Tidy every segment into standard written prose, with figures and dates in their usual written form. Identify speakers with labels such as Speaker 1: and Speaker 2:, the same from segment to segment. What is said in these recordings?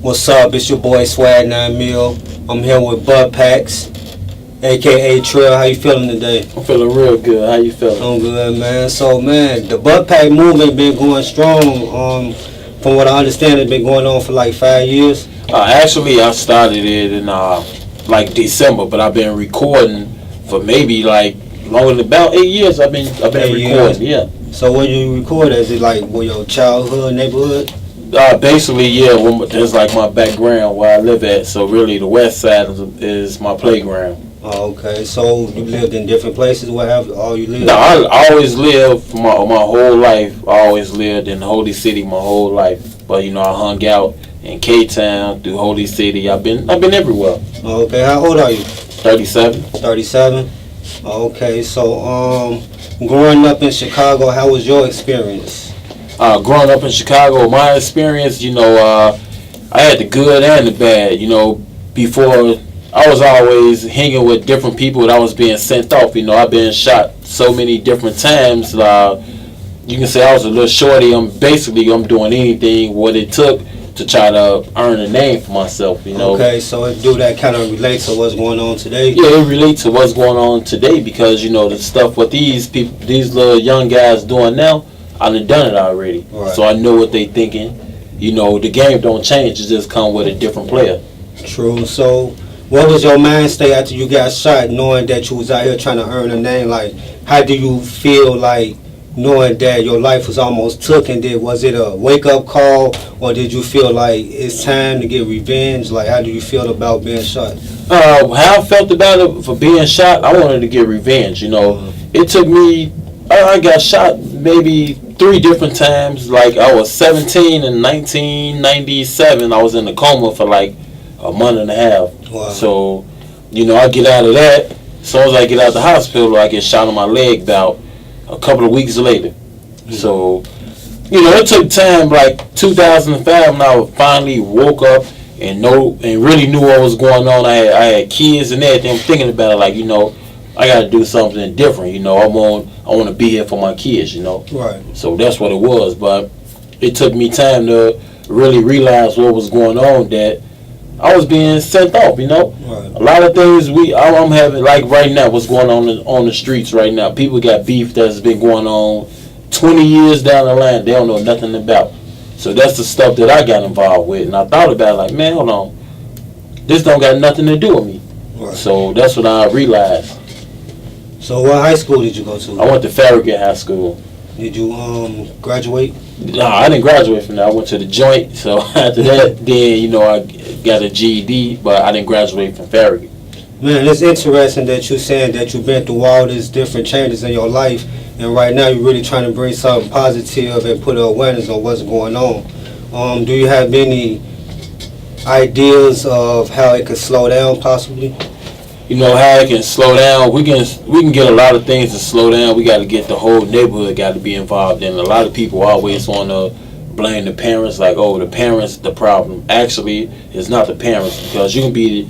Speaker 1: What's up? It's your boy Swag 9 Mil. I'm here with Buttpacks, aka Trail. How you feeling today?
Speaker 2: I'm feeling real good. How you feeling?
Speaker 1: I'm good, man. So, man, the Buttpack movement been going strong. From what I understand, it's been going on for like 5 years.
Speaker 2: Actually, I started it in like December, but I've been recording for maybe like longer than about 8 years. I've been recording. Yeah.
Speaker 1: So, where you record? Is it like your childhood neighborhood?
Speaker 2: Basically, yeah. That's like my background where I live at. So really, the west side is my playground.
Speaker 1: Oh, okay. So you lived in different places. What have all you lived?
Speaker 2: No, I always lived my whole life. I always lived in Holy City my whole life. But I hung out in K-Town through Holy City. I've been everywhere.
Speaker 1: Oh, okay. How old are you?
Speaker 2: 37.
Speaker 1: 37. Okay. So growing up in Chicago, how was your experience?
Speaker 2: Growing up in Chicago, my experience, I had the good and the bad. Before I was always hanging with different people that I was being sent off. I've been shot so many different times. You can say I was a little shorty. I'm doing anything what it took to try to earn a name for myself.
Speaker 1: Okay, so it do that kind of relate to what's going on today?
Speaker 2: Yeah, it relates to what's going on today because the stuff what these people, these little young guys doing now. I done it already,
Speaker 1: right.
Speaker 2: So I know what they thinking. The game don't change; it just come with a different player.
Speaker 1: True. So, what was your mind state after you got shot, knowing that you was out here trying to earn a name? Like, how do you feel like knowing that your life was almost took? And was it a wake up call, or did you feel like it's time to get revenge? Like, how do you feel about being shot?
Speaker 2: How I felt about it for being shot, I wanted to get revenge. It took me. I got shot maybe 3 different times. Like I was 17 in 1997. I was in a coma for like a month and a half.
Speaker 1: Wow.
Speaker 2: So, I get out of that. As soon as I get out of the hospital, I get shot on my leg about a couple of weeks later. Mm-hmm. So, it took time. Like 2005, when I finally woke up and really knew what was going on. I had kids and everything. I'm thinking about it like, I got to do something different. I want to be here for my kids.
Speaker 1: Right.
Speaker 2: So that's what it was. But it took me time to really realize what was going on. That I was being sent off.
Speaker 1: Right.
Speaker 2: A lot of things I'm having like right now. What's going on the streets right now? People got beef that's been going on 20 years down the line. They don't know nothing about. So that's the stuff that I got involved with. And I thought about it like, man, hold on. This don't got nothing to do with me.
Speaker 1: Right.
Speaker 2: So that's what I realized.
Speaker 1: So what high school did you go to?
Speaker 2: I went to Farragut High School.
Speaker 1: Did you graduate?
Speaker 2: No, I didn't graduate from that. I went to the joint. So after that, then I got a GED, but I didn't graduate from Farragut.
Speaker 1: Man, it's interesting that you're saying that you've been through all these different changes in your life, and right now you're really trying to bring something positive and put awareness on what's going on. Do you have any ideas of how it could slow down, possibly?
Speaker 2: How it can slow down. We can get a lot of things to slow down. We got to get the whole neighborhood got to be involved in. A lot of people always want to blame the parents, like, oh, the parents the problem. Actually, it's not the parents because you can be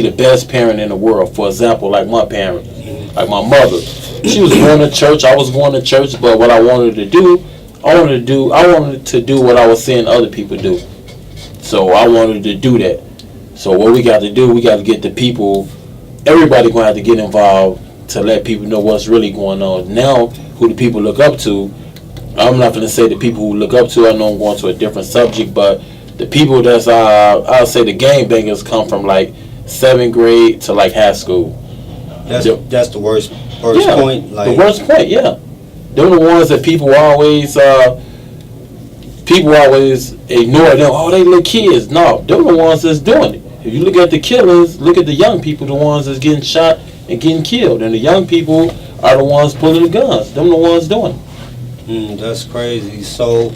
Speaker 2: the best parent in the world. For example, like my parents, like my mother. She was going to church. I was going to church, but what I wanted to do, I wanted to do what I was seeing other people do. So I wanted to do that. So what we got to do, we got to get the people. Everybody gonna have to get involved to let people know what's really going on. Now, who the people look up to, I'm not gonna say the people who look up to. I know I'm going to a different subject, but the people that's I'll say the game bangers come from like 7th grade to like high school.
Speaker 1: That's the worst point. Like,
Speaker 2: the worst point, yeah. They're the ones that people always ignore them. Oh, they little kids. No, they're the ones that's doing it. If you look at the killers, look at the young people, the ones that's getting shot and getting killed. And the young people are the ones pulling the guns. Them the ones doing it.
Speaker 1: That's crazy. So,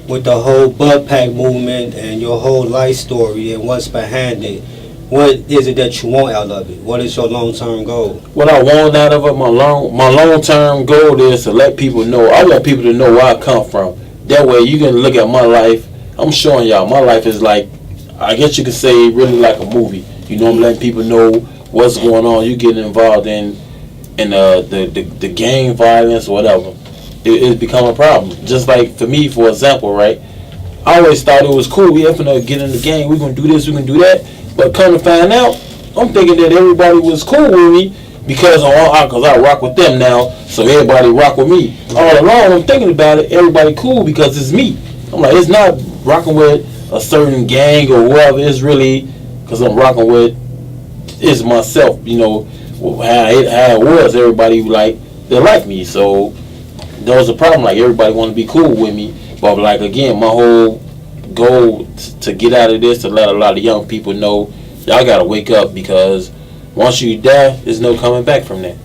Speaker 1: with the whole Buttpack movement and your whole life story and what's behind it, what is it that you want out of it? What is your long-term goal?
Speaker 2: What I want out of it, my long-term goal is to let people know. I want people to know where I come from. That way you can look at my life. I'm showing y'all my life is like, I guess you could say really like a movie. I'm letting people know what's going on. You getting involved in the gang violence or whatever. It's become a problem. Just like for me, for example, right? I always thought it was cool. We finna get in the game. We gonna do this. We gonna do that. But come to find out, I'm thinking that everybody was cool with me because I rock with them now. So everybody rock with me. All along, I'm thinking about it. Everybody cool because it's me. I'm like, it's not rocking with a certain gang or whatever. It's really because I'm rocking with it's myself. You know how it was. Everybody they like me. So there was a problem. Like everybody want to be cool with me. But like again, my whole goal to get out of this, to let a lot of young people know, y'all gotta wake up because once you die, there's no coming back from that.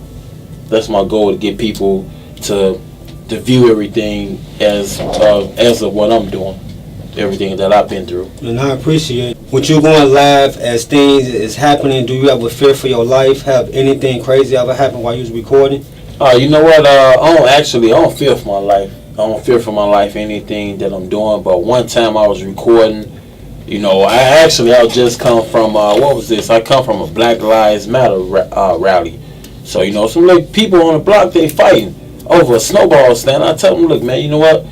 Speaker 2: That's my goal, to get people to view everything as of what I'm doing, everything that I've been through.
Speaker 1: And I appreciate what you going live as things is happening. Do you ever fear for your life? Have anything crazy ever happen while you was recording?
Speaker 2: You know what? I don't fear for my life. I don't fear for my life, anything that I'm doing. But one time I was recording, I just come from, what was this? I come from a Black Lives Matter rally. So, some people on the block, they fighting over a snowball stand. I tell them, look, man, you know what?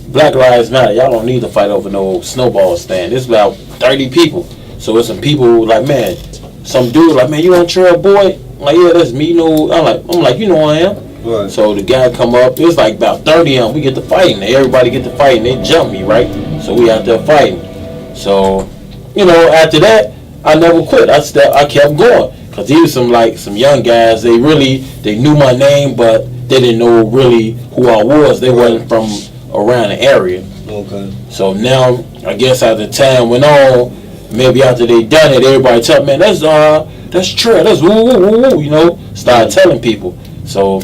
Speaker 2: Black Lives Matter. Y'all don't need to fight over no snowball stand. It's about 30 people. So it's some people like, man, some dude like, man, you Untrail boy? I'm like, yeah, that's me. I'm like, you know who I am.
Speaker 1: Right.
Speaker 2: So the guy come up, it's like about 30 of them. We get to fighting. Everybody get to fighting. They jump me, right? So we out there fighting. So, after that, I never quit. I kept going. Because these were some young guys. They knew my name, but they didn't know really who I was. They wasn't from around the area.
Speaker 1: Okay.
Speaker 2: So now, I guess as the time went on, maybe after they done it, everybody tell me, man, that's true. That's woo, started telling people. So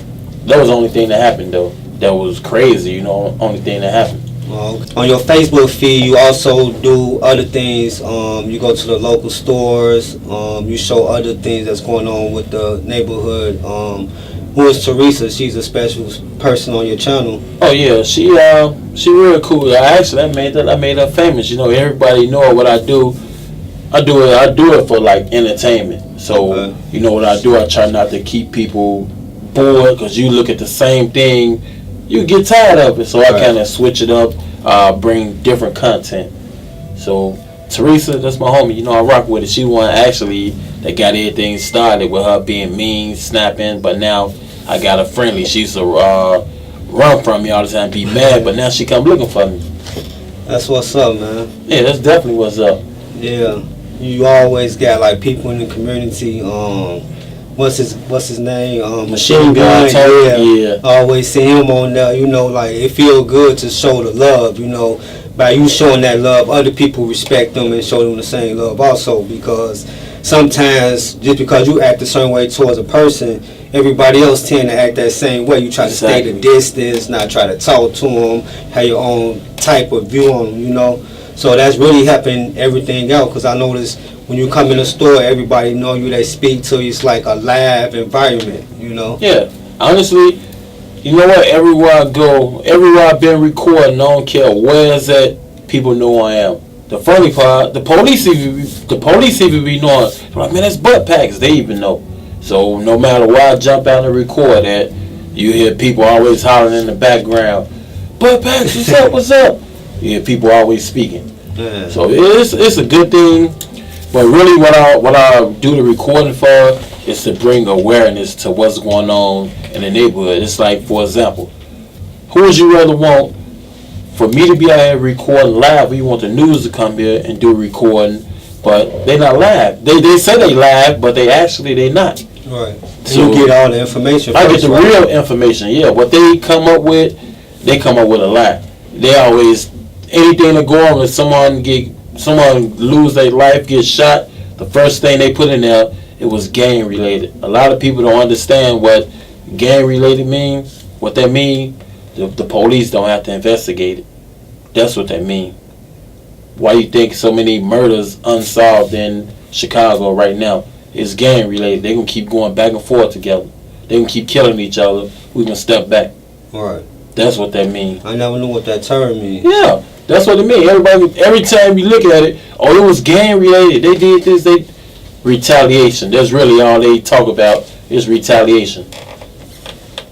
Speaker 2: that was the only thing that happened, though. That was crazy, only thing that happened.
Speaker 1: On your Facebook feed, you also do other things. You go to the local stores. You show other things that's going on with the neighborhood. Who is Teresa? She's a special person on your channel.
Speaker 2: Oh yeah, she real cool. I made her famous. Everybody know what I do. I do it for entertainment. So okay. What I do, I try not to keep people bored, because you look at the same thing, you get tired of it. So right. I kind of switch it up, bring different content. So Teresa, that's my homie. I rock with it. She one actually that got everything started with her being mean, snapping. But now I got her friendly. She used to run from me all the time, be mad. But now she come looking for me.
Speaker 1: That's what's up, man.
Speaker 2: Yeah, that's definitely what's up.
Speaker 1: Yeah, you always got people in the community. What's his name? Machine Gun. Yeah. I always see him on there. It feel good to show the love. By you showing that love, other people respect them and show them the same love also. Because sometimes just because you act a certain way towards a person, everybody else tend to act that same way. You try to stay the distance, not try to talk to them, have your own type of view on them. So that's really helping everything out. Because I notice when you come in the store, everybody know you. They speak to you. It's like a live environment.
Speaker 2: Yeah. Honestly, you know what? Everywhere I go, everywhere I've been recording, I don't care where it's at, people know who I am. The funny part, the police even be knowing. They're like, man, that's Buttpacks. They even know. So no matter where I jump out and record at, you hear people always hollering in the background, Buttpacks, what's up, what's up? You hear people always speaking.
Speaker 1: Yeah.
Speaker 2: So it's a good thing. But really what I do the recording for is to bring awareness to what's going on in the neighborhood. It's like, for example, who would you rather want for me to be out here recording live, or you want the news to come here and do recording, but they not live. They say they live, but they not.
Speaker 1: Right. So you get all the information.
Speaker 2: I get the real information. Yeah, what they come up with a lie. They always, anything to go on, if someone lose their life, get shot, the first thing they put in there, it was gang related. A lot of people don't understand what gang related means. What that means, the police don't have to investigate it. That's what that means. Why you think so many murders unsolved in Chicago right now? It's gang related. They're going to keep going back and forth together. They're going to keep killing each other. We're going to step back.
Speaker 1: All right.
Speaker 2: That's what that means.
Speaker 1: I never knew what that term means.
Speaker 2: Yeah, that's what it means. Every time you look at it, it was gang related. They did this, retaliation. That's really all they talk about is retaliation.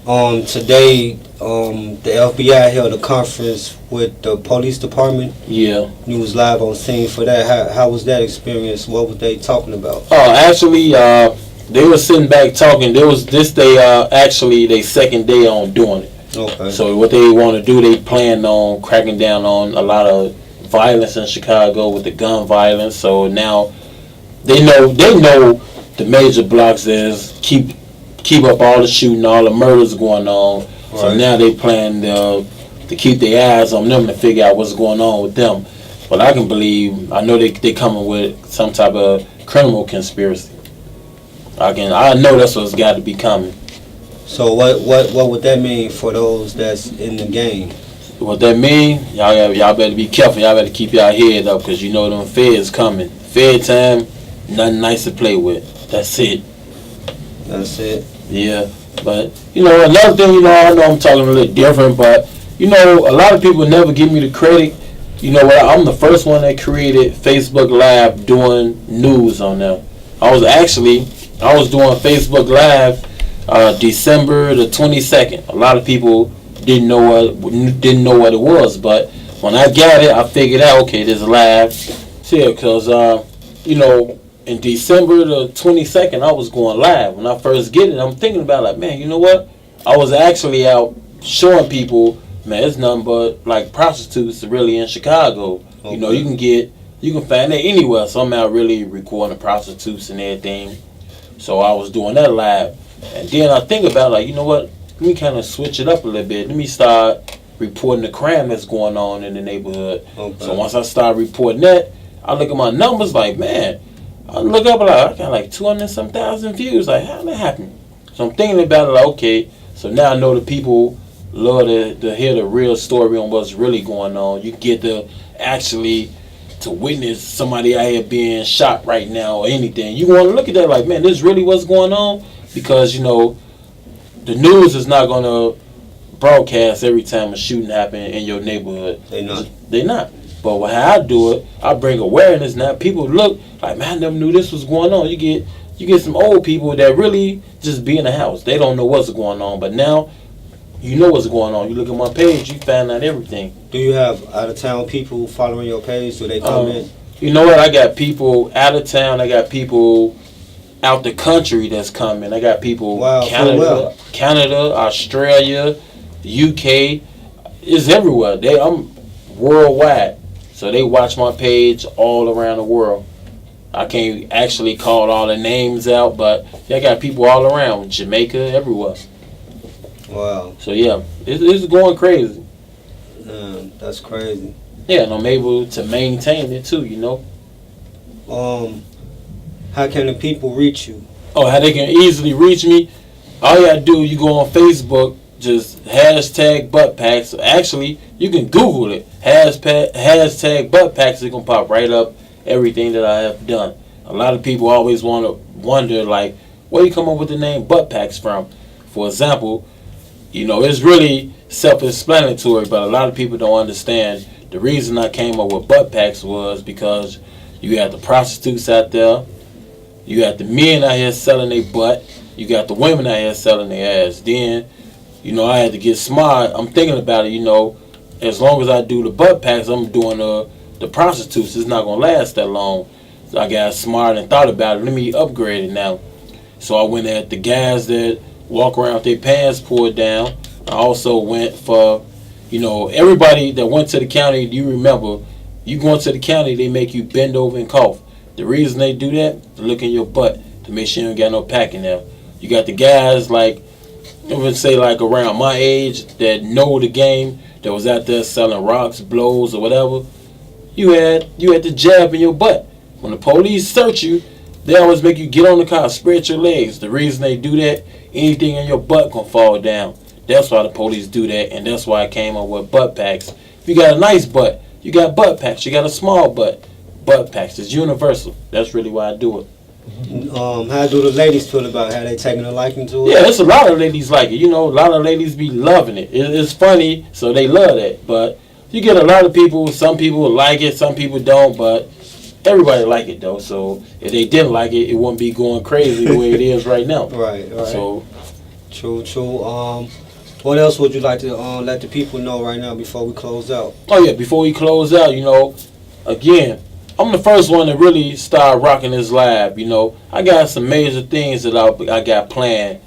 Speaker 1: Today, the FBI held a conference with the police department.
Speaker 2: Yeah.
Speaker 1: You was live on scene for that. How was that experience? What were they talking about?
Speaker 2: Oh, actually, they were sitting back talking. There was this day, actually, their second day on doing it.
Speaker 1: Okay.
Speaker 2: So what they want to do, they plan on cracking down on a lot of violence in Chicago with the gun violence. So now they know the major blocks is keep up all the shooting, all the murders going on. Right. So now they plan to keep their eyes on them to figure out what's going on with them. But I know they coming with some type of criminal conspiracy. I know that's what's got to be coming.
Speaker 1: So what would that mean for those that's in the game?
Speaker 2: What that mean? Y'all better be careful. Y'all better keep y'all head up, because you know them feds coming. Fed time, nothing nice to play with. That's it.
Speaker 1: That's it.
Speaker 2: Yeah, but another thing, I know I'm talking a little different, but a lot of people never give me the credit. You know what? I'm the first one that created Facebook Live doing news on them. I was doing Facebook Live December the 22nd. A lot of people didn't know what it was, but when I got it, I figured out, okay, this is live. See, because in December the 22nd, I was going live. When I first get it, I'm thinking about, like, man, you know what? I was actually out showing people, man, it's nothing but like prostitutes really in Chicago. Okay. You can find that anywhere. So I'm out really recording prostitutes and everything. So I was doing that live. And then I think about, like, you know what? Let me kind of switch it up a little bit. Let me start reporting the crime that's going on in the neighborhood. Okay. So once I start reporting that, I look at my numbers like, man, I look up like, I got like 200-some thousand views. Like, how did that happen? So I'm thinking about it like, okay, so now I know the people love to hear the real story on what's really going on. You get to actually to witness somebody out here being shot right now or anything. You want to look at that like, man, this really what's going on? Because, the news is not going to broadcast every time a shooting happens in your neighborhood. They not. But how I do it, I bring awareness. Now people look like, man, I never knew this was going on. You get some old people that really just be in the house. They don't know what's going on. But now you know what's going on. You look at my page, you find out everything.
Speaker 1: Do you have out-of-town people following your page? Do they come in?
Speaker 2: You know what? I got people out of town. I got people out the country that's coming. I got people Canada, Australia, UK. It's everywhere. I'm worldwide. So they watch my page all around the world. I can't actually call all the names out, but I got people all around. Jamaica, everywhere.
Speaker 1: Wow.
Speaker 2: So yeah, it's going crazy.
Speaker 1: That's crazy.
Speaker 2: Yeah, and I'm able to maintain it too,
Speaker 1: How can the people reach you?
Speaker 2: Oh, how they can easily reach me? All you gotta do, you go on Facebook, just hashtag Buttpacks. Actually, you can Google it. Hashtag Buttpacks. It can pop right up everything that I have done. A lot of people always wonder, like, where you come up with the name Buttpacks from? For example, it's really self-explanatory, but a lot of people don't understand. The reason I came up with Buttpacks was because you got the prostitutes out there, you got the men out here selling their butt, you got the women out here selling their ass. Then, I had to get smart. I'm thinking about it, as long as I do the Buttpacks, I'm doing the prostitutes. It's not going to last that long. So I got smart and thought about it. Let me upgrade it now. So I went at the guys that walk around with their pants pulled down. I also went for, everybody that went to the county. Do you remember, you going to the county, they make you bend over and cough. The reason they do that, to look in your butt, to make sure you ain't got no packing there. You got the guys, like, I would say, like, around my age that know the game, that was out there selling rocks, blows, or whatever. You had the jab in your butt. When the police search you, they always make you get on the car, spread your legs. The reason they do that, anything in your butt can fall down. That's why the police do that, and that's why I came up with Buttpacks. If you got a nice butt, you got Buttpacks. You got a small butt, Buttpacks. It's universal. That's really why I do it.
Speaker 1: How do the ladies feel about it? Have they taken a liking to it?
Speaker 2: Yeah, it's a lot of ladies like it. A lot of ladies be loving it. It's funny, so they love that. But you get a lot of people. Some people like it, some people don't. But everybody like it though. So if they didn't like it, it wouldn't be going crazy the way it is right now.
Speaker 1: Right.
Speaker 2: So
Speaker 1: True. What else would you like to let the people know right now before we close out?
Speaker 2: Oh yeah, before we close out, again, I'm the first one to really start rocking this lab. I got some major things that I got planned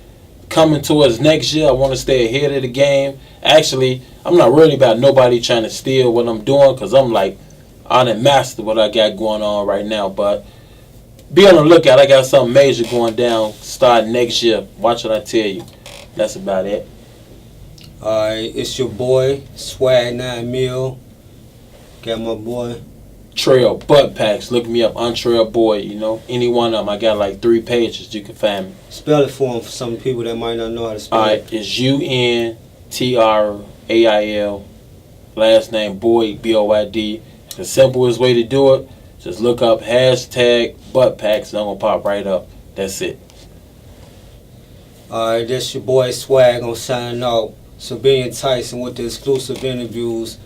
Speaker 2: coming towards next year. I want to stay ahead of the game. Actually, I'm not worried about nobody trying to steal what I'm doing, because I'm like, I done mastered what I got going on right now. But be on the lookout. I got something major going down starting next year. Watch what I tell you. That's about it.
Speaker 1: Alright, it's your boy, Swag 9 Mil. Got my boy.
Speaker 2: Trail, Buttpacks. Look me up, Untrail Boy. Any one of them. I got like 3 pages. You can find me.
Speaker 1: Spell it for him for some people that might not know how to spell
Speaker 2: Alright, it's UNTRAIL. Last name Boyd, BOYD. The simplest way to do it, just look up hashtag Buttpacks and I'm going to pop right up. That's it.
Speaker 1: Alright, this your boy Swag on signing out. Shibuya and Tyson with the exclusive interviews